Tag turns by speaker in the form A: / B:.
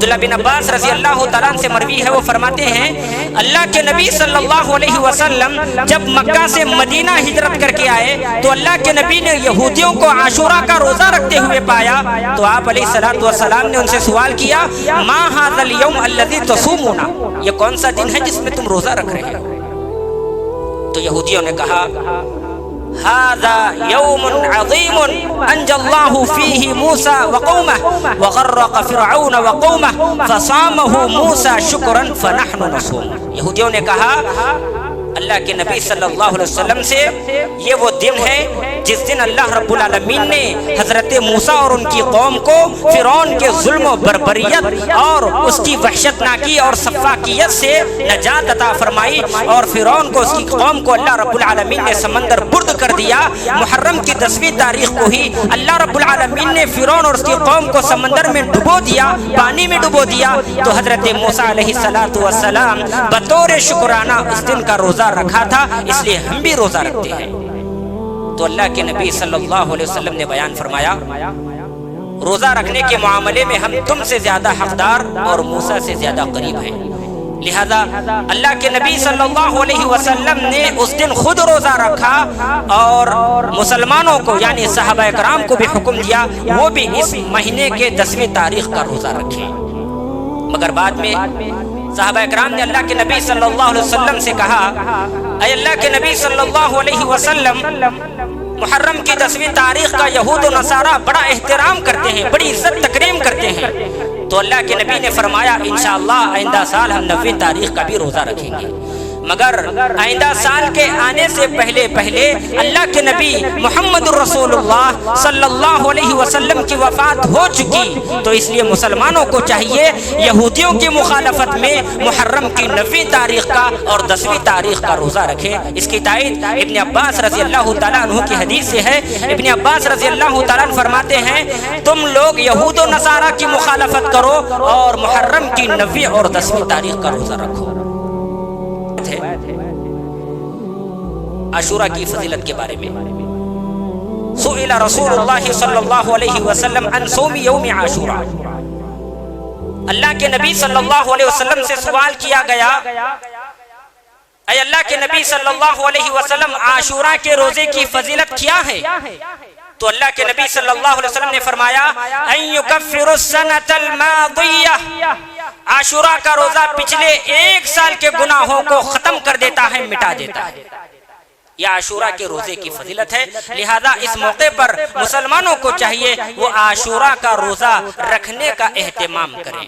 A: عبداللہ بن عباس رضی اللہ تعالیٰ عنہ سے مروی ہے، وہ فرماتے ہیں اللہ کے نبی صلی اللہ علیہ وسلم جب مکہ سے مدینہ ہجرت کر کے آئے تو اللہ کے نبی نے یہودیوں کو عاشوراء کا روزہ رکھتے ہوئے پایا، تو آپ علیہ السلام نے ان سے سوال کیا ما ھذا اليوم الذی تصومون، یہ کون سا دن ہے جس میں تم روزہ رکھ رہے ہو؟ تو یہودیوں نے کہا ھذا یوم عظیم انجى اللہ فیہ موسیٰ وقومہ وغرق فرعون وقومہ فصامہ موسیٰ شکرا فنحن نصوم۔ یہودیوں نے کہا اللہ کے نبی صلی اللہ علیہ وسلم سے یہ وہ دن ہے جس دن اللہ رب العالمین نے حضرت موسیٰ اور ان کی قوم کو فرعون کے ظلم و بربریت اور اس کی وحشتناکی اور سفاکیت سے نجات عطا فرمائی، اور فرعون کو اس کی قوم کو اللہ رب العالمین نے سمندر برد کر دیا۔ محرم کی 10ویں تاریخ کو ہی اللہ رب العالمین نے فرعون اور اس کی قوم کو سمندر میں ڈبو دیا، پانی میں ڈبو دیا، تو حضرت موسیٰ علیہ السلام بطور شکرانہ اس دن کا روزہ رکھا تھا، اس لیے ہم بھی روزہ رکھتے ہیں۔ تو اللہ کے نبی صلی اللہ علیہ وسلم نے بیان فرمایا روزہ رکھنے کے معاملے میں ہم تم سے زیادہ حقدار اور موسیٰ سے زیادہ قریب ہیں، لہذا اللہ کے نبی صلی اللہ علیہ وسلم نے اس دن خود روزہ رکھا اور مسلمانوں کو یعنی صحابہ کرام کو بھی حکم دیا وہ بھی اس مہینے کے 10ویں تاریخ کا روزہ رکھیں۔ مگر بعد میں صحابہ اکرام نے اللہ کے نبی صلی اللہ علیہ وسلم سے کہا اے اللہ کے نبی صلی اللہ علیہ وسلم، محرم کی 10ویں تاریخ کا یہود و نصارہ بڑا احترام کرتے ہیں، بڑی عزت تکریم کرتے ہیں، تو اللہ کے نبی نے فرمایا انشاءاللہ آئندہ سال ہم 9ویں تاریخ کا بھی روزہ رکھیں گے۔ مگر آئندہ سال کے آنے سے پہلے اللہ کے نبی محمد الرسول اللہ صلی اللہ علیہ وسلم کی وفات ہو چکی، تو اس لیے مسلمانوں کو چاہیے یہودیوں کی مخالفت میں محرم کی 9ویں تاریخ کا اور 10ویں تاریخ کا روزہ رکھیں۔ اس کی تائید ابن عباس رضی اللہ تعالیٰ عنہ کی حدیث سے ہے۔ ابن عباس رضی اللہ تعالیٰ عنہ فرماتے ہیں تم لوگ یہود و نصارہ کی مخالفت کرو اور محرم کی 9ویں اور 10ویں تاریخ کا روزہ رکھو۔ عاشوراء کی فضیلت کے بارے میں سئل رسول اللہ صلی اللہ علیہ وسلم عن صوم یوم عاشوراء، اللہ کے نبی صلی اللہ علیہ وسلم سے سوال کیا گیا اے اللہ کے نبی صلی اللہ علیہ وسلم عاشوراء کے روزے کی فضیلت کیا ہے؟ تو اللہ کے نبی صلی اللہ علیہ وسلم نے فرمایا ان یکفر السنۃ الماضیہ، عاشوراء کا روزہ پچھلے 1 سال کے گناہوں کو ختم کر دیتا ہے، مٹا دیتا ہے۔ یہ عاشوراء کے روزے کی فضیلت ہے، لہذا اس موقع پر مسلمانوں کو چاہیے وہ عاشوراء کا روزہ رکھنے کا اہتمام کریں۔